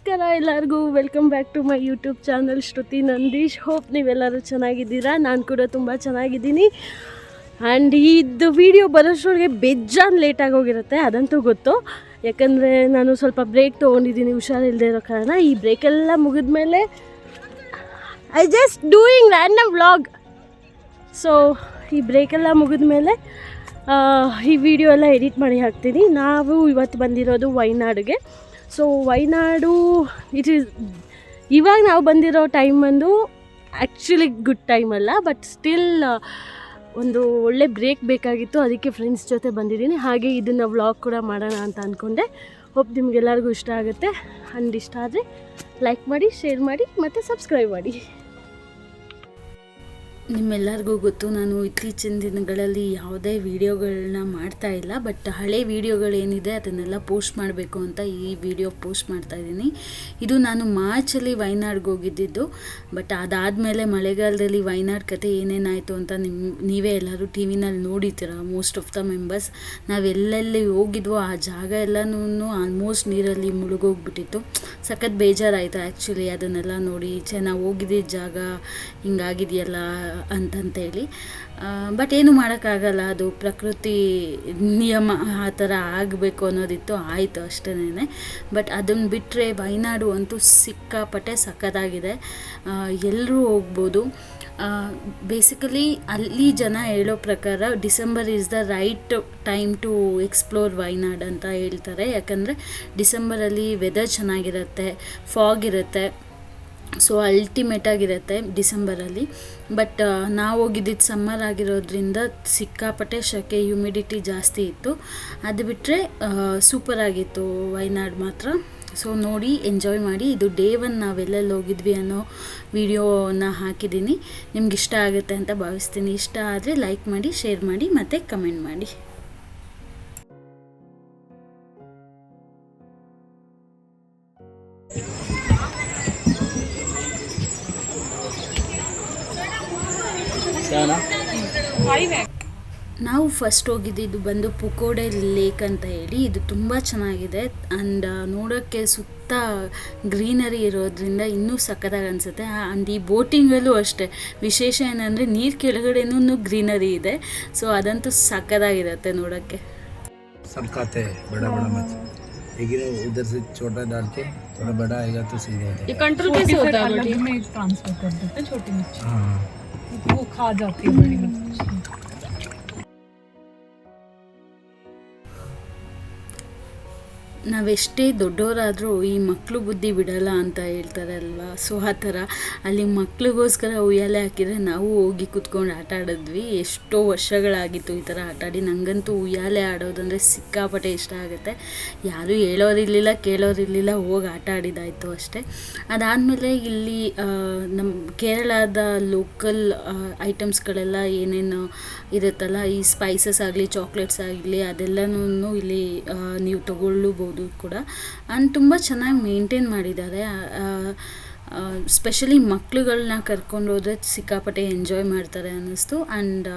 ನಮಸ್ಕಾರ ಎಲ್ಲರಿಗೂ, welcome back to my YouTube channel Shruti Nandish. Hope ನೀವೆಲ್ಲರೂ ಚೆನ್ನಾಗಿದ್ದೀರಾ. ನಾನು ಕೂಡ ತುಂಬ ಚೆನ್ನಾಗಿದ್ದೀನಿ. ಆ್ಯಂಡ್ ಇದು ವಿಡಿಯೋ ಬರೋಷ್ಟೊಳಗೆ ಬೇಜಾನ್ ಲೇಟಾಗಿ ಹೋಗಿರುತ್ತೆ, ಅದಂತೂ ಗೊತ್ತು. ಯಾಕಂದರೆ ನಾನು ಸ್ವಲ್ಪ ಬ್ರೇಕ್ ತೊಗೊಂಡಿದ್ದೀನಿ ಹುಷಾರಿಲ್ಲದೆ ಇರೋ ಕಾರಣ. ಈ ಬ್ರೇಕೆಲ್ಲ ಮುಗಿದ್ಮೇಲೆ I just doing random vlog. So ಈ ಬ್ರೇಕೆಲ್ಲ ಮುಗಿದ್ಮೇಲೆ ಈ ವಿಡಿಯೋ ಎಲ್ಲ ಎಡಿಟ್ ಮಾಡಿ ಹಾಕ್ತೀನಿ. ನಾವು ಇವತ್ತು ಬಂದಿರೋದು ವಯನಾಡಿಗೆ. ಸೊ ವಯನಾಡು ಇವಾಗ ನಾವು ಬಂದಿರೋ ಟೈಮ್ ಬಂದು ಆ್ಯಕ್ಚುಲಿ ಗುಡ್ ಟೈಮ್ ಅಲ್ಲ, ಬಟ್ ಸ್ಟಿಲ್ ಒಂದು ಒಳ್ಳೆ ಬ್ರೇಕ್ ಬೇಕಾಗಿತ್ತು. ಅದಕ್ಕೆ ಫ್ರೆಂಡ್ಸ್ ಜೊತೆ ಬಂದಿದ್ದೀನಿ. ಹಾಗೆ ಇದನ್ನು ವ್ಲಾಗ್ ಕೂಡ ಮಾಡೋಣ ಅಂತ ಅಂದ್ಕೊಂಡೆ. ಹೋಪ್ ನಿಮಗೆಲ್ಲರಿಗೂ ಇಷ್ಟ ಆಗುತ್ತೆ. ಆ್ಯಂಡ್ ಇಷ್ಟ ಆದರೆ ಲೈಕ್ ಮಾಡಿ, ಶೇರ್ ಮಾಡಿ ಮತ್ತು ಸಬ್ಸ್ಕ್ರೈಬ್ ಮಾಡಿ. ನಿಮ್ಮೆಲ್ಲರಿಗೂ ಗೊತ್ತು, ನಾನು ಇತ್ತೀಚಿನ ದಿನಗಳಲ್ಲಿ ಯಾವುದೇ ವೀಡಿಯೋಗಳನ್ನ ಮಾಡ್ತಾ ಇಲ್ಲ. ಬಟ್ ಹಳೆ ವೀಡಿಯೋಗಳೇನಿದೆ ಅದನ್ನೆಲ್ಲ ಪೋಸ್ಟ್ ಮಾಡಬೇಕು ಅಂತ ಈ ವಿಡಿಯೋ ಪೋಸ್ಟ್ ಮಾಡ್ತಾಯಿದ್ದೀನಿ. ಇದು ನಾನು ಮಾರ್ಚಲ್ಲಿ ವಯನಾಡಿಗೆ ಹೋಗಿದ್ದಿದ್ದು. ಬಟ್ ಅದಾದಮೇಲೆ ಮಳೆಗಾಲದಲ್ಲಿ ವಯನಾಡ್ ಕತೆ ಏನೇನಾಯಿತು ಅಂತ ನೀವೇ ಎಲ್ಲರೂ ಟಿ ವಿನಲ್ಲಿ ನೋಡಿದ್ದೀರ. ಮೋಸ್ಟ್ ಆಫ್ ದ ಮೆಂಬರ್ಸ್ ನಾವೆಲ್ಲೆಲ್ಲಿ ಹೋಗಿದ್ವೋ ಆ ಜಾಗ ಎಲ್ಲನೂ ಆಲ್ಮೋಸ್ಟ್ ನೀರಲ್ಲಿ ಮುಳುಗೋಗ್ಬಿಟ್ಟಿತ್ತು. ಸಖತ್ ಬೇಜಾರಾಯಿತು ಆ್ಯಕ್ಚುಲಿ ಅದನ್ನೆಲ್ಲ ನೋಡಿ. ನಾವು ಹೋಗಿದ್ದ ಜಾಗ ಹಿಂಗಾಗಿದೆಯಲ್ಲ ಅಂತಂತೇಳಿ. ಬಟ್ ಏನು ಮಾಡೋಕ್ಕಾಗಲ್ಲ, ಅದು ಪ್ರಕೃತಿ ನಿಯಮ, ಆ ಥರ ಆಗಬೇಕು ಅನ್ನೋದಿತ್ತು. ಆಯಿತು ಅಷ್ಟೇನೆ. ಬಟ್ ಅದನ್ನು ಬಿಟ್ಟರೆ ವಯನಾಡು ಅಂತೂ ಸಿಕ್ಕಾಪಟ್ಟೆ ಸಖತ್ತಾಗಿದೆ. ಎಲ್ಲರೂ ಹೋಗ್ಬೋದು. ಬೇಸಿಕಲಿ ಅಲ್ಲಿ ಜನ ಹೇಳೋ ಪ್ರಕಾರ December is the right time to explore Wayanad ಅಂತ ಹೇಳ್ತಾರೆ. ಯಾಕಂದರೆ ಡಿಸೆಂಬರಲ್ಲಿ ವೆದರ್ ಚೆನ್ನಾಗಿರುತ್ತೆ, ಫಾಗ್ ಇರುತ್ತೆ. ಸೊ ಅಲ್ಟಿಮೇಟಾಗಿರುತ್ತೆ ಡಿಸೆಂಬರಲ್ಲಿ. ಬಟ್ ನಾವು ಹೋಗಿದ್ದಿದ್ದು ಸಮ್ಮರ್ ಆಗಿರೋದ್ರಿಂದ ಸಿಕ್ಕಾಪಟ್ಟೆ ಶೆಕೆ, ಹ್ಯುಮಿಡಿಟಿ ಜಾಸ್ತಿ ಇತ್ತು. ಅದು ಬಿಟ್ಟರೆ ಸೂಪರಾಗಿತ್ತು ವಯನಾಡ್ ಮಾತ್ರ. ಸೊ ನೋಡಿ, ಎಂಜಾಯ್ ಮಾಡಿ. ಇದು ಡೇ 1 ನಾವೆಲ್ಲೆಲ್ಲಿ ಹೋಗಿದ್ವಿ ಅನ್ನೋ ವಿಡಿಯೋನ ಹಾಕಿದ್ದೀನಿ. ನಿಮ್ಗೆ ಇಷ್ಟ ಆಗುತ್ತೆ ಅಂತ ಭಾವಿಸ್ತೀನಿ. ಇಷ್ಟ ಆದರೆ ಲೈಕ್ ಮಾಡಿ, ಶೇರ್ ಮಾಡಿ ಮತ್ತು ಕಮೆಂಟ್ ಮಾಡಿ. ನಾವು ಫಸ್ಟ್ ಹೋಗಿದ್ದು ಬಂದು ಪುಕೋಡೆ ಲೇಕ್ ಅಂತ ಹೇಳಿ. ಇದು ತುಂಬ ಚೆನ್ನಾಗಿದೆ. ಆ್ಯಂಡ್ ನೋಡೋಕ್ಕೆ ಸುತ್ತ ಗ್ರೀನರಿ ಇರೋದ್ರಿಂದ ಇನ್ನೂ ಸಖತ್ತಾಗಿ ಅನಿಸುತ್ತೆ. ಆ್ಯಂಡ್ ಈ ಬೋಟಿಂಗಲ್ಲೂ ಅಷ್ಟೇ ವಿಶೇಷ ಏನಂದರೆ ನೀರು ಕೆಳಗಡೆನೂ ಗ್ರೀನರಿ ಇದೆ. ಸೊ ಅದಂತೂ ಸಖತ್ತಾಗಿರುತ್ತೆ ನೋಡೋಕ್ಕೆ. बड़ा बड़ा मच लेकिन उधर से छोटा डाल के थोड़ा बड़ा आएगा तो सही रहेगा. ये कंट्रोल कैसे होता है? अलग में ट्रांसफर कर देते हैं छोटी मच्छी. हाँ, वो खा जाती है बड़ी मच्छी. ನಾವೆಷ್ಟೇ ದೊಡ್ಡವರಾದರೂ ಈ ಮಕ್ಕಳು ಬುದ್ಧಿ ಬಿಡಲ್ಲ ಅಂತ ಹೇಳ್ತಾರೆ ಅಲ್ವಾ. ಸೊ ಆ ಥರ ಅಲ್ಲಿ ಮಕ್ಳಿಗೋಸ್ಕರ ಉಯ್ಯಾಲೆ ಹಾಕಿದರೆ ನಾವು ಹೋಗಿ ಕೂತ್ಕೊಂಡು ಆಟ ಆಡಿದ್ವಿ. ಎಷ್ಟೋ ವರ್ಷಗಳಾಗಿತ್ತು ಈ ಥರ ಆಟ ಆಡಿ. ನನಗಂತೂ ಉಯ್ಯಾಲೆ ಆಡೋದಂದರೆ ಸಿಕ್ಕಾಪಟ್ಟೆ ಇಷ್ಟ ಆಗುತ್ತೆ. ಯಾರೂ ಹೇಳೋರಿರಲಿಲ್ಲ, ಕೇಳೋರಿರಲಿಲ್ಲ, ಹೋಗಿ ಆಟ ಆಡಿದಾಯಿತು ಅಷ್ಟೇ. ಅದಾದಮೇಲೆ ಇಲ್ಲಿ ನಮ್ಮ ಕೇರಳದ ಲೋಕಲ್ ಐಟಮ್ಸ್ಗಳೆಲ್ಲ ಏನೇನು ಇರುತ್ತಲ್ಲ, ಈ ಸ್ಪೈಸಸ್ ಆಗಲಿ, ಚಾಕ್ಲೇಟ್ಸ್ ಆಗಲಿ, ಅದೆಲ್ಲನೂ ಇಲ್ಲಿ ನೀವು ತಗೊಳ್ಬೋದು ಕೂಡ. ಆ್ಯಂಡ್ ತುಂಬ ಚೆನ್ನಾಗಿ ಮೇಂಟೈನ್ ಮಾಡಿದ್ದಾರೆ. ಸ್ಪೆಷಲಿ ಮಕ್ಳುಗಳನ್ನ ಕರ್ಕೊಂಡು ಹೋದರೆ ಸಿಕ್ಕಾಪಟ್ಟೆ ಎಂಜಾಯ್ ಮಾಡ್ತಾರೆ ಅನ್ನಿಸ್ತು. ಆ್ಯಂಡ್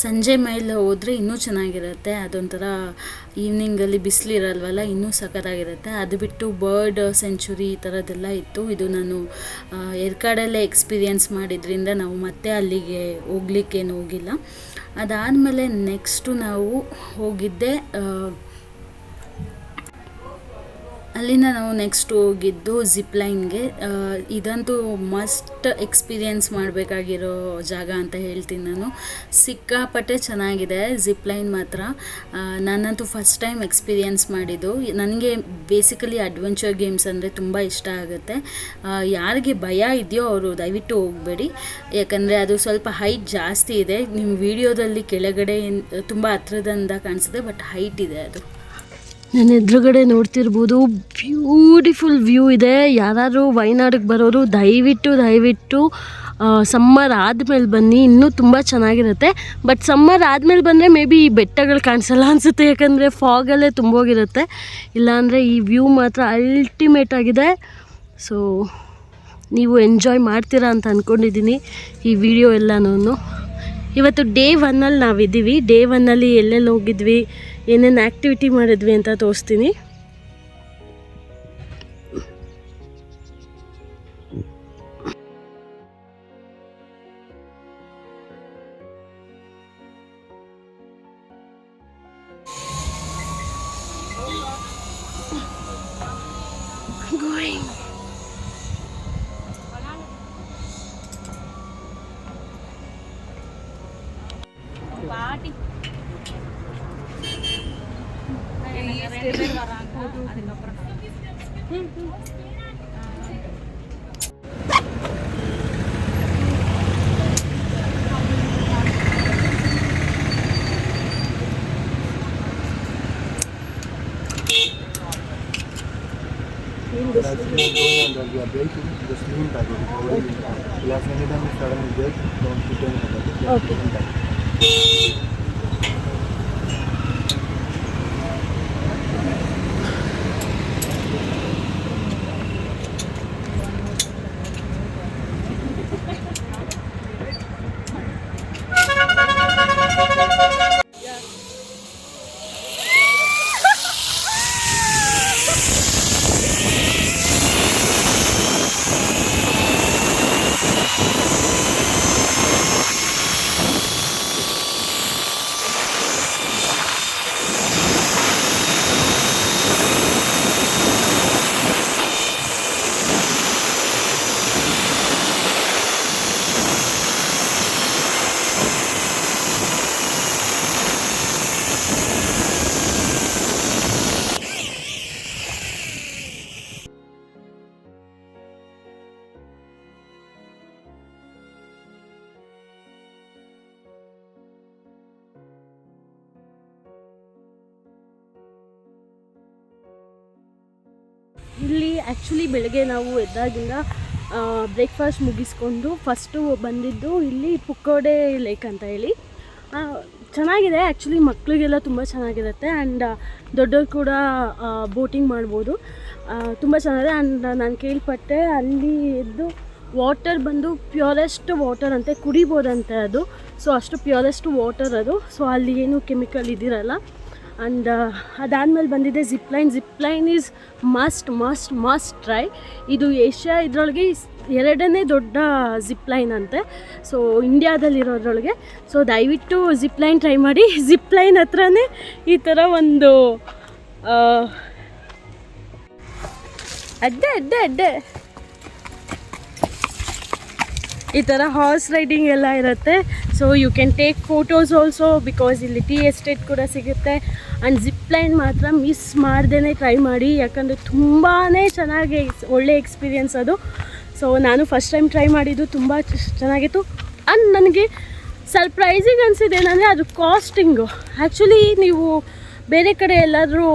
ಸಂಜೆ ಮೇಲೆ ಹೋದರೆ ಇನ್ನೂ ಚೆನ್ನಾಗಿರುತ್ತೆ. ಅದೊಂಥರ ಈವ್ನಿಂಗಲ್ಲಿ ಬಿಸಿಲಿರಲ್ವಲ್ಲ, ಇನ್ನೂ ಸಖತ್ತಾಗಿರುತ್ತೆ. ಅದು ಬಿಟ್ಟು ಬರ್ಡ್ ಸೆಂಚುರಿ ಈ ಥರದ್ದೆಲ್ಲ ಇತ್ತು. ಇದು ನಾನು ಏರ್ಕಾಡಲ್ಲೇ ಎಕ್ಸ್ಪೀರಿಯೆನ್ಸ್ ಮಾಡಿದ್ರಿಂದ ನಾವು ಮತ್ತೆ ಅಲ್ಲಿಗೆ ಹೋಗ್ಲಿಕ್ಕೇನು ಹೋಗಿಲ್ಲ. ಅದಾದಮೇಲೆ ನೆಕ್ಸ್ಟು ನಾವು ಹೋಗಿದ್ದೆ ಅಲ್ಲಿಂದ ನಾವು ನೆಕ್ಸ್ಟ್ ಹೋಗಿದ್ದು ಜಿಪ್ಲೈನ್ಗೆ. ಇದಂತೂ ಮಸ್ಟ್ ಎಕ್ಸ್ಪೀರಿಯೆನ್ಸ್ ಮಾಡಬೇಕಾಗಿರೋ ಜಾಗ ಅಂತ ಹೇಳ್ತೀನಿ ನಾನು. ಸಿಕ್ಕಾಪಟ್ಟೆ ಚೆನ್ನಾಗಿದೆ ಜಿಪ್ಲೈನ್ ಮಾತ್ರ. ನಾನಂತೂ ಫಸ್ಟ್ ಟೈಮ್ ಎಕ್ಸ್ಪೀರಿಯೆನ್ಸ್ ಮಾಡಿದ್ದು. ನನಗೆ ಬೇಸಿಕಲಿ ಅಡ್ವೆಂಚರ್ ಗೇಮ್ಸ್ ಅಂದರೆ ತುಂಬ ಇಷ್ಟ ಆಗುತ್ತೆ. ಯಾರಿಗೆ ಭಯ ಇದೆಯೋ ಅವರು ದಯವಿಟ್ಟು ಹೋಗಬೇಡಿ. ಯಾಕಂದರೆ ಅದು ಸ್ವಲ್ಪ ಹೈಟ್ ಜಾಸ್ತಿ ಇದೆ. ನಿಮ್ಮ ವಿಡಿಯೋದಲ್ಲಿ ಕೆಳಗಡೆ ತುಂಬ ಹತ್ರದಿಂದ ಕಾಣಿಸುತ್ತೆ, ಬಟ್ ಹೈಟ್ ಇದೆ ಅದು. ನನ್ನ ಎದುರುಗಡೆ ನೋಡ್ತಿರ್ಬೋದು, ಬ್ಯೂಟಿಫುಲ್ ವ್ಯೂ ಇದೆ. ಯಾರಾದರೂ ವಯನಾಡಿಗೆ ಬರೋರು ದಯವಿಟ್ಟು ಸಮ್ಮರ್ ಆದಮೇಲೆ ಬನ್ನಿ, ಇನ್ನೂ ತುಂಬ ಚೆನ್ನಾಗಿರುತ್ತೆ. ಬಟ್ ಸಮ್ಮರ್ ಆದಮೇಲೆ ಬಂದರೆ ಮೇ ಬಿ ಈ ಬೆಟ್ಟಗಳು ಕಾಣಿಸಲ್ಲ ಅನಿಸುತ್ತೆ, ಯಾಕಂದರೆ ಫಾಗಲ್ಲೇ ತುಂಬೋಗಿರುತ್ತೆ. ಇಲ್ಲಾಂದರೆ ಈ ವ್ಯೂ ಮಾತ್ರ ಅಲ್ಟಿಮೇಟ್ ಆಗಿದೆ. ಸೊ ನೀವು ಎಂಜಾಯ್ ಮಾಡ್ತೀರಾ ಅಂತ ಅಂದ್ಕೊಂಡಿದ್ದೀನಿ ಈ ವಿಡಿಯೋ ಎಲ್ಲನೂ. ಇವತ್ತು ಡೇ 1 ನಾವಿದ್ದೀವಿ. ಡೇ 1 ಎಲ್ಲೆಲ್ಲಿ ಹೋಗಿದ್ವಿ, ಏನೇನು ಆ್ಯಕ್ಟಿವಿಟಿ ಮಾಡಿದ್ವಿ ಅಂತ ತೋರಿಸ್ತೀನಿ. going. But actually, I'm going on that we are breaking, just lean back. Last anytime you suddenly break, don't keep going on that. Okay. Lean back. ಇಲ್ಲಿ ಆ್ಯಕ್ಚುಲಿ ಬೆಳಗ್ಗೆ ನಾವು ಎದ್ದಾಗಿಂದ ಬ್ರೇಕ್ಫಾಸ್ಟ್ ಮುಗಿಸ್ಕೊಂಡು ಫಸ್ಟು ಬಂದಿದ್ದು ಇಲ್ಲಿ ಪುಕ್ಕೋಡೆ ಲೇಕ್ ಅಂತ ಹೇಳಿ. ಚೆನ್ನಾಗಿದೆ ಆ್ಯಕ್ಚುಲಿ, ಮಕ್ಕಳಿಗೆಲ್ಲ ತುಂಬ ಚೆನ್ನಾಗಿರುತ್ತೆ ಆ್ಯಂಡ್ ದೊಡ್ಡವ್ರು ಕೂಡ ಬೋಟಿಂಗ್ ಮಾಡ್ಬೋದು. ತುಂಬ ಚೆನ್ನಾಗಿದೆ. ಆ್ಯಂಡ್ ನಾನು ಕೇಳ್ಪಟ್ಟೆ ಅಲ್ಲಿ ಎದ್ದು ವಾಟರ್ ಬಂದು ಪ್ಯೂರೆಸ್ಟ್ ವಾಟರ್ ಅಂತೆ, ಕುಡಿಬೋದಂತೆ ಅದು. ಸೊ ಅಷ್ಟು ಪ್ಯೂರೆಸ್ಟ್ ವಾಟರ್ ಅದು. ಸೊ ಅಲ್ಲಿ ಏನು ಕೆಮಿಕಲ್ ಇದಿರಲ್ಲ. ಆ್ಯಂಡ್ ಅದಾದಮೇಲೆ ಬಂದಿದೆ ಜಿಪ್ಲೈನ್ ಈಸ್ ಮಸ್ಟ್ ಟ್ರೈ. ಇದು ಏಷ್ಯಾ ಇದರೊಳಗೆ 2ನೇ ದೊಡ್ಡ ಜಿಪ್ಲೈನ್ ಅಂತೆ, ಸೊ ಇಂಡಿಯಾದಲ್ಲಿರೋದ್ರೊಳಗೆ. ಸೊ ದಯವಿಟ್ಟು ಜಿಪ್ಲೈನ್ ಟ್ರೈ ಮಾಡಿ. ಜಿಪ್ಲೈನ್ ಹತ್ರನೇ ಈ ಥರ ಒಂದು ಅಡ್ಡೆ ಈ ಥರ ಹಾರ್ಸ್ ರೈಡಿಂಗ್ ಎಲ್ಲ ಇರುತ್ತೆ. So you can take photos also, because ಇಲ್ಲಿ ಟೀ ಎಸ್ಟೇಟ್ ಕೂಡ ಸಿಗುತ್ತೆ. ಆ್ಯಂಡ್ ಜಿಪ್ಲೈನ್ ಮಾತ್ರ ಮಿಸ್ ಮಾಡ್ದೇ ಟ್ರೈ ಮಾಡಿ, ಯಾಕಂದರೆ ತುಂಬಾ ಚೆನ್ನಾಗಿ ಒಳ್ಳೆ ಎಕ್ಸ್ಪೀರಿಯೆನ್ಸ್ ಅದು. ಸೊ ನಾನು ಫಸ್ಟ್ ಟೈಮ್ ಟ್ರೈ ಮಾಡಿದ್ದು, ತುಂಬ ಚೆನ್ನಾಗಿತ್ತು. ಆ್ಯಂಡ್ ನನಗೆ ಸರ್ಪ್ರೈಸಿಂಗ್ ಅನಿಸಿದ್ದು ಏನಂದರೆ ಅದು ಕಾಸ್ಟಿಂಗು. ಆ್ಯಕ್ಚುಲಿ ನೀವು ಬೇರೆ ಕಡೆ ಎಲ್ಲಾದರೂ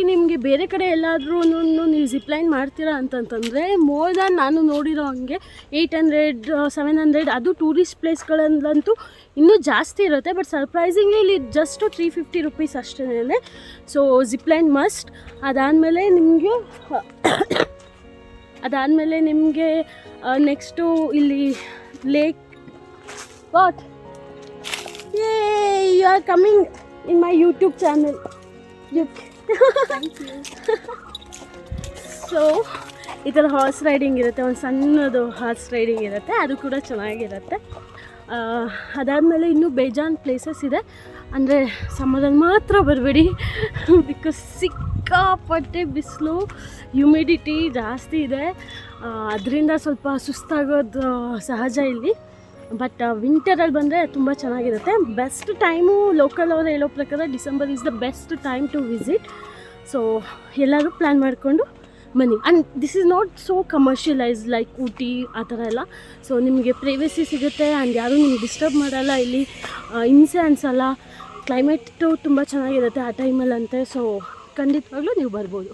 ನಿಮಗೆ ಬೇರೆ ಕಡೆ ಎಲ್ಲಾದ್ರೂ ನೀವು ಜಿಪ್ಲೈನ್ ಮಾಡ್ತೀರಾ ಅಂತಂತಂದರೆ ಮೋರ್ ದ್ಯಾನ್ ನಾನು ನೋಡಿರೋ ಹಂಗೆ 800-700, ಅದು ಟೂರಿಸ್ಟ್ ಪ್ಲೇಸ್ಗಳಲ್ಲಂತೂ ಇನ್ನೂ ಜಾಸ್ತಿ ಇರುತ್ತೆ. ಬಟ್ ಸರ್ಪ್ರೈಸಿಂಗ್ಲಿ ಇಲ್ಲಿ ಜಸ್ಟ್ 350 ರುಪೀಸ್ ಅಷ್ಟೇ. So zipline must. ಅದಾದಮೇಲೆ ನಿಮಗೆ ನೆಕ್ಸ್ಟು ಇಲ್ಲಿ lake what you are coming in my YouTube channel. So ಈ ಥರ ಹಾರ್ಸ್ ರೈಡಿಂಗ್ ಇರುತ್ತೆ, ಒಂದು ಸಣ್ಣದು ಹಾರ್ಸ್ ರೈಡಿಂಗ್ ಇರುತ್ತೆ, ಅದು ಕೂಡ ಚೆನ್ನಾಗಿರುತ್ತೆ. ಅದಾದಮೇಲೆ ಇನ್ನೂ ಬೇಜಾನ್ ಪ್ಲೇಸಸ್ ಇದೆ. ಅಂದರೆ ಸಮ್ಮರಲ್ಲಿ ಮಾತ್ರ ಬರಬೇಡಿ, ಬಿಕಾಸ್ ಸಿಕ್ಕಾಪಟ್ಟೆ ಬಿಸಿಲು, ಹ್ಯುಮಿಡಿಟಿ ಜಾಸ್ತಿ ಇದೆ. ಅದರಿಂದ ಸ್ವಲ್ಪ ಸುಸ್ತಾಗೋದು ಸಹಜ ಇಲ್ಲಿ. ಬಟ್ ವಿಂಟರಲ್ಲಿ ಬಂದರೆ ತುಂಬ ಚೆನ್ನಾಗಿರುತ್ತೆ. ಬೆಸ್ಟ್ ಟೈಮು ಲೋಕಲ್ ಅವರು ಹೇಳೋ ಪ್ರಕಾರ December is the best time to visit. So ಎಲ್ಲರೂ ಪ್ಲ್ಯಾನ್ ಮಾಡಿಕೊಂಡು ಬನ್ನಿ. And this is not so commercialise like Ooty ಆ ಥರ ಎಲ್ಲ. ಸೊ ನಿಮಗೆ ಪ್ರೈವೇಸಿ ಸಿಗುತ್ತೆ ಆ್ಯಂಡ್ ಯಾರೂ ನಿಮ್ಗೆ ಡಿಸ್ಟರ್ಬ್ ಮಾಡಲ್ಲ. ಇಲ್ಲಿ ಹಿಂಸೆ ಅನಿಸಲ್ಲ. ಕ್ಲೈಮೇಟು ತುಂಬ ಚೆನ್ನಾಗಿರುತ್ತೆ ಆ ಟೈಮಲ್ಲಂತೆ. ಸೊ ಖಂಡಿತವಾಗ್ಲೂ ನೀವು ಬರ್ಬೋದು.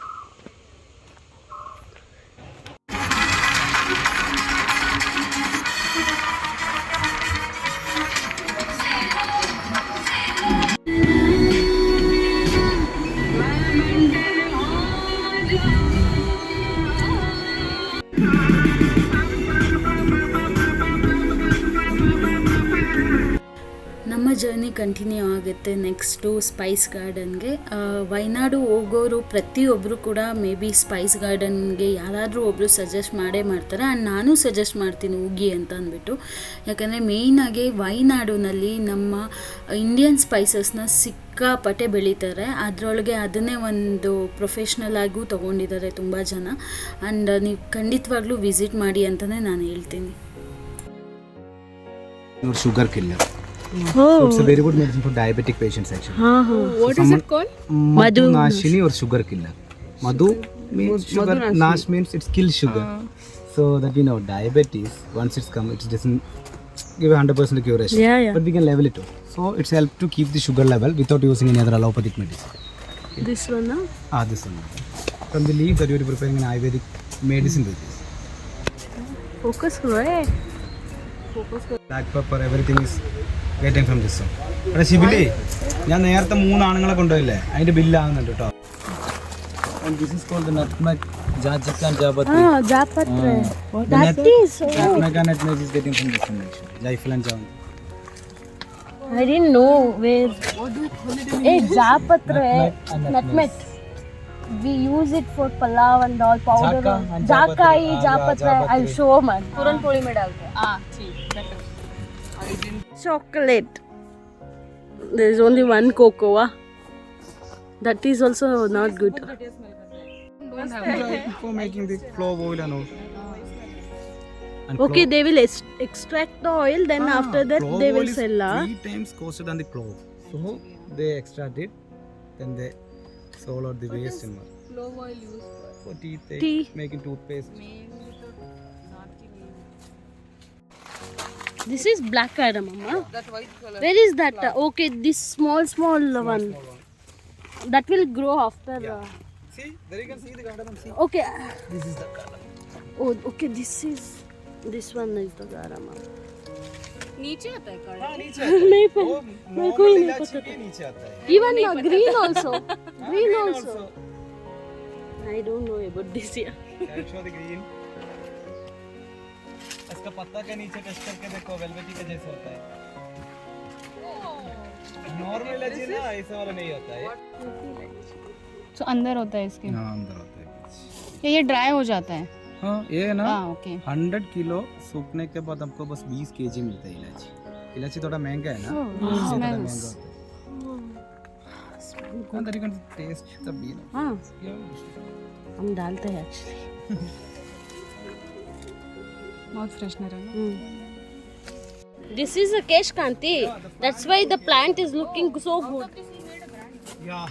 ನಮ್ಮ ನಮ್ಮ ಜರ್ನಿ ಕಂಟಿನ್ಯೂ ಆಗುತ್ತೆ ನೆಕ್ಸ್ಟು ಸ್ಪೈಸ್ ಗಾರ್ಡನ್ಗೆ. ವಯನಾಡು ಹೋಗೋರು ಪ್ರತಿಯೊಬ್ಬರು ಕೂಡ ಮೇ ಬಿ ಸ್ಪೈಸ್ ಗಾರ್ಡನ್ಗೆ ಯಾರಾದರೂ ಒಬ್ಬರು ಸಜೆಸ್ಟ್ ಮಾಡೇ ಮಾಡ್ತಾರೆ. ಆ್ಯಂಡ್ ನಾನು ಸಜೆಸ್ಟ್ ಮಾಡ್ತೀನಿ ಹೋಗಿ ಅಂತ ಅಂದ್ಬಿಟ್ಟು. ಯಾಕಂದರೆ ಮೇಯ್ನಾಗಿ ವಯನಾಡಿನಲ್ಲಿ ನಮ್ಮ ಇಂಡಿಯನ್ ಸ್ಪೈಸಸ್ನ ಸಿಕ್ಕಾಪಟ್ಟೆ ಬೆಳೀತಾರೆ. ಅದರೊಳಗೆ ಅದನ್ನೇ ಒಂದು ಪ್ರೊಫೆಷ್ನಲ್ ಆಗೂ ತೊಗೊಂಡಿದ್ದಾರೆ ತುಂಬ ಜನ. ಆ್ಯಂಡ್ ನೀವು ಖಂಡಿತವಾಗ್ಲೂ ವಿಸಿಟ್ ಮಾಡಿ ಅಂತಲೇ ನಾನು ಹೇಳ್ತೀನಿ. Sugar killer. So it's a very good medicine for diabetic patients actually. What is it called? Madhu Nashini or sugar killer. Madhu means sugar. Nash means it's kill sugar. So that diabetes once it's come, it doesn't give 100% curation. Yeah. But we can level it off. So it's help to keep the sugar level without using any other allopathic medicine. This one, no? This one. From the leaf that you are preparing an Ayurvedic medicine with this. Focus karo, eh? Black pepper, everything is getting from this one. പക്ഷേ ശിബിലി ഞാൻ നേരത്തെ 3 ആണുങ്ങളെ കൊണ്ടുപോയില്ലേ അതിന്റെ ബില്ലാകുന്നുണ്ട് കേട്ടോ. And this is called the nutmeg, jajika and jabati. Japatre. That is. Nutmeg and nutmeg is getting from this one actually. Jaifal and javani. I didn't know where. Hey, Japatre. Nutmeg. We use it for palav and all powder. Jakai, Japatre. I'll show man. Puran poli mein dalte. ठीक better. I didn't. Chocolate. There is only one cocoa. That is also not good. For making the clove oil and all. And Okay, they will extract the oil. Then after that, clove they oil will is sell. 3 times costed than the clove. So they extract it, then they sold out the waste and all. Clove oil used For teeth, Tea. making toothpaste. This is black cardamom. that white color. Where is that? Okay, this small one. That will grow after. See, there you can see the cardamom. See, Okay. this is the cardamom. Oh, okay. This one is the cardamom. नीचे आता है card. नहीं पता. मेरे को ही नहीं पता था. नीचे आता है. Even green also. Green also. I don't know about this here. I'll show the green. इसका पत्ता के नीचे टेस्ट करके देखो, वेलवेटी के जैसे होता है. नॉर्मल इलायची ना ऐसा वाला नहीं होता है. तो अंदर होता है इसके. हाँ, अंदर होता है. ये ड्राई हो जाता है. हाँ, ये है ना. ओके. 100 किलो सूखने के बाद हमको बस 20 kg मिलता है इलायची. इलायची थोड़ा महंगा है ना. इससे थोड़ा महंगा होता है. अंदर you can taste the bean. हाँ, Yeah. हम डालते हैं actually. बहुत फ्रेशनर है ना. This is a Kesh Kanti. That's why the plant is looking so good. Yeah.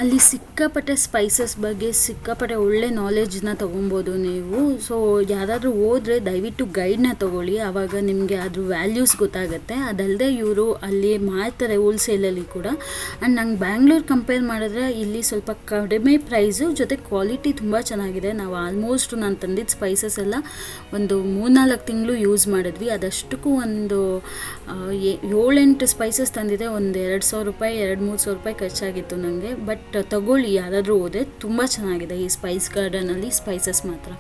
ಅಲ್ಲಿ ಸಿಕ್ಕಾಪಟ್ಟೆ ಸ್ಪೈಸಸ್ ಬಗ್ಗೆ ಸಿಕ್ಕಾಪಟ್ಟೆ ಒಳ್ಳೆ ನಾಲೆಡ್ಜನ್ನ ತೊಗೊಬೋದು ನೀವು. ಸೊ ಯಾರಾದರೂ ಹೋದರೆ ದಯವಿಟ್ಟು ಗೈಡ್ನ ತೊಗೊಳ್ಳಿ, ಆವಾಗ ನಿಮಗೆ ಅದ್ರ ವ್ಯಾಲ್ಯೂಸ್ ಗೊತ್ತಾಗುತ್ತೆ. ಅದಲ್ಲದೆ ಇವರು ಅಲ್ಲಿ ಮಾರ್ತಾರೆ ಹೋಲ್ಸೇಲಲ್ಲಿ ಕೂಡ. ಆ್ಯಂಡ್ ನಂಗೆ ಬ್ಯಾಂಗ್ಳೂರ್ ಕಂಪೇರ್ ಮಾಡಿದ್ರೆ ಇಲ್ಲಿ ಸ್ವಲ್ಪ ಕಡಿಮೆ ಪ್ರೈಸು, ಜೊತೆ ಕ್ವಾಲಿಟಿ ತುಂಬ ಚೆನ್ನಾಗಿದೆ. ನಾವು ಆಲ್ಮೋಸ್ಟ್ ನಾನು ತಂದಿದ್ದ ಸ್ಪೈಸಸ್ ಎಲ್ಲ ಒಂದು 3-4 ತಿಂಗಳು ಯೂಸ್ ಮಾಡಿದ್ವಿ. ಅದಷ್ಟಕ್ಕೂ ಒಂದು 7-8 ಸ್ಪೈಸಸ್ ತಂದಿದೆ. ಒಂದು 2,000 ರೂಪಾಯಿ 2,000-3,000 ರೂಪಾಯಿ ಖರ್ಚಾಗಿತ್ತು ನನಗೆ. ಬಟ್ ತಗೊಳ್ಳಿ, ಯಾರಾದರೂ ಹೋದರೆ ತುಂಬ ಚೆನ್ನಾಗಿದೆ ಈ ಸ್ಪೈಸ್ ಗಾರ್ಡನಲ್ಲಿ ಸ್ಪೈಸಸ್ ಮಾತ್ರ.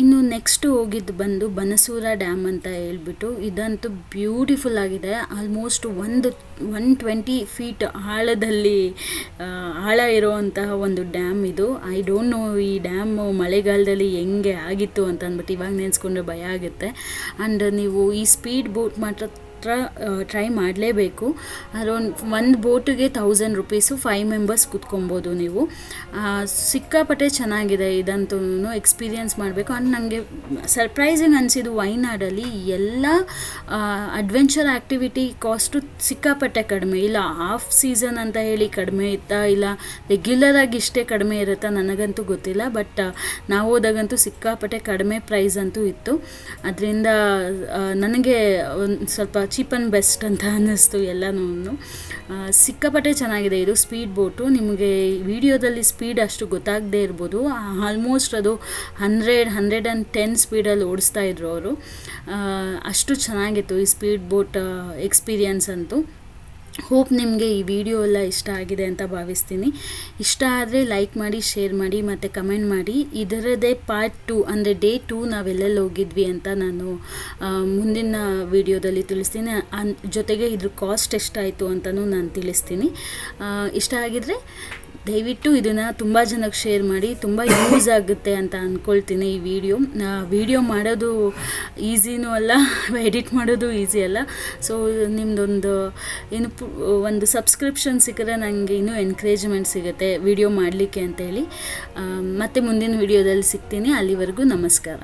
ಇನ್ನು ನೆಕ್ಸ್ಟ್ ಹೋಗಿದ್ದು ಬಂದು ಬನಸೂರ ಡ್ಯಾಮ್ ಅಂತ ಹೇಳ್ಬಿಟ್ಟು, ಇದಂತೂ ಬ್ಯೂಟಿಫುಲ್ ಆಗಿದೆ. ಆಲ್ಮೋಸ್ಟ್ 120 ಫೀಟ್ ಆಳದಲ್ಲಿ ಆಳ ಇರುವಂತಹ ಒಂದು ಡ್ಯಾಮ್ ಇದು. ಐ ಡೋಂಟ್ ನೋ ಈ ಡ್ಯಾಮ್ ಮಳೆಗಾಲದಲ್ಲಿ ಹೆಂಗೆ ಆಗಿತ್ತು ಅಂತ ಅಂದ್ಬಿಟ್ಟು ಇವಾಗ ನೆನೆಸ್ಕೊಂಡ್ರೆ ಭಯ ಆಗುತ್ತೆ. ಆ್ಯಂಡ್ ನೀವು ಈ ಸ್ಪೀಡ್ ಬೋಟ್ ಮಾತ್ರ ಮಾತ್ರ ಟ್ರೈ ಮಾಡಲೇಬೇಕು. ಅರೌಂಡ್ ಒಂದು ಬೋಟಿಗೆ 1000 ರುಪೀಸು, 5 ಮೆಂಬರ್ಸ್ ಕುತ್ಕೊಬೋದು ನೀವು. ಸಿಕ್ಕಾಪಟ್ಟೆ ಚೆನ್ನಾಗಿದೆ, ಇದಂತೂ ಎಕ್ಸ್ಪೀರಿಯನ್ಸ್ ಮಾಡಬೇಕು. ಅಂಡ್ ನನಗೆ ಸರ್ಪ್ರೈಸಿಂಗ್ ಅನಿಸಿದ್ದು ವೈನಾಡಲ್ಲಿ ಎಲ್ಲ ಅಡ್ವೆಂಚರ್ ಆ್ಯಕ್ಟಿವಿಟಿ ಕಾಸ್ಟು ಸಿಕ್ಕಾಪಟ್ಟೆ ಕಡಿಮೆ. ಇಲ್ಲ ಹಾಫ್ ಸೀಸನ್ ಅಂತ ಹೇಳಿ ಕಡಿಮೆ ಇತ್ತಾ, ಇಲ್ಲ ರೆಗ್ಯುಲರಾಗಿ ಇಷ್ಟೇ ಕಡಿಮೆ ಇರುತ್ತಾ ನನಗಂತೂ ಗೊತ್ತಿಲ್ಲ. ಬಟ್ ನಾವು ಹೋದಾಗಂತೂ ಸಿಕ್ಕಾಪಟ್ಟೆ ಕಡಿಮೆ ಪ್ರೈಸ್ ಅಂತೂ ಇತ್ತು. ಅದರಿಂದ ನನಗೆ ಒಂದು ಸ್ವಲ್ಪ ಚೀಪ್ ಆ್ಯಂಡ್ ಬೆಸ್ಟ್ ಅಂತ ಅನ್ನಿಸ್ತು ಎಲ್ಲನೂ. ಸಿಕ್ಕಾಪಟ್ಟೆ ಚೆನ್ನಾಗಿದೆ ಇದು ಸ್ಪೀಡ್ ಬೋಟು. ನಿಮಗೆ ವಿಡಿಯೋದಲ್ಲಿ ಸ್ಪೀಡ್ ಅಷ್ಟು ಗೊತ್ತಾಗದೇ ಇರ್ಬೋದು. ಆಲ್ಮೋಸ್ಟ್ ಅದು 110 ಸ್ಪೀಡಲ್ಲಿ ಓಡಿಸ್ತಾ ಇದ್ರು ಅವರು. ಅಷ್ಟು ಚೆನ್ನಾಗಿತ್ತು ಈ ಸ್ಪೀಡ್ ಬೋಟ್ ಎಕ್ಸ್ಪೀರಿಯನ್ಸ್ ಅಂತೂ. ಹೋಪ್ ನಿಮಗೆ ಈ ವಿಡಿಯೋ ಎಲ್ಲ ಇಷ್ಟ ಆಗಿದೆ ಅಂತ ಭಾವಿಸ್ತೀನಿ. ಇಷ್ಟ ಆದರೆ ಲೈಕ್ ಮಾಡಿ, ಶೇರ್ ಮಾಡಿ ಮತ್ತು ಕಮೆಂಟ್ ಮಾಡಿ. ಇದರದೇ ಪಾರ್ಟ್ 2 ಅಂದರೆ ಡೇ 2 ನಾವೆಲ್ಲೆಲ್ಲಿ ಹೋಗಿದ್ವಿ ಅಂತ ನಾನು ಮುಂದಿನ ವಿಡಿಯೋದಲ್ಲಿ ತಿಳಿಸ್ತೀನಿ. ಜೊತೆಗೆ ಇದ್ರ ಕಾಸ್ಟ್ ಎಷ್ಟಾಯಿತು ಅಂತಲೂ ನಾನು ತಿಳಿಸ್ತೀನಿ. ಇಷ್ಟ ಆಗಿದರೆ ದಯವಿಟ್ಟು ಇದನ್ನು ತುಂಬ ಜನಕ್ಕೆ ಶೇರ್ ಮಾಡಿ. ತುಂಬ ಯೂಸ್ ಆಗುತ್ತೆ ಅಂತ ಅಂದ್ಕೊಳ್ತೀನಿ ಈ ವಿಡಿಯೋ ಮಾಡೋದು ಈಸಿನೂ ಅಲ್ಲ, ಎಡಿಟ್ ಮಾಡೋದು ಈಸಿ ಅಲ್ಲ. ಸೊ ನಿಮ್ಮದೊಂದು ಒಂದು ಸಬ್ಸ್ಕ್ರಿಪ್ಷನ್ ಸಿಕ್ಕರೆ ನನಗೆ ಇನ್ನೂ ಎನ್ಕರೇಜ್ಮೆಂಟ್ ಸಿಗುತ್ತೆ ವಿಡಿಯೋ ಮಾಡಲಿಕ್ಕೆ ಅಂತೇಳಿ. ಮತ್ತು ಮುಂದಿನ ವಿಡಿಯೋದಲ್ಲಿ ಸಿಗ್ತೀನಿ. ಅಲ್ಲಿವರೆಗೂ ನಮಸ್ಕಾರ.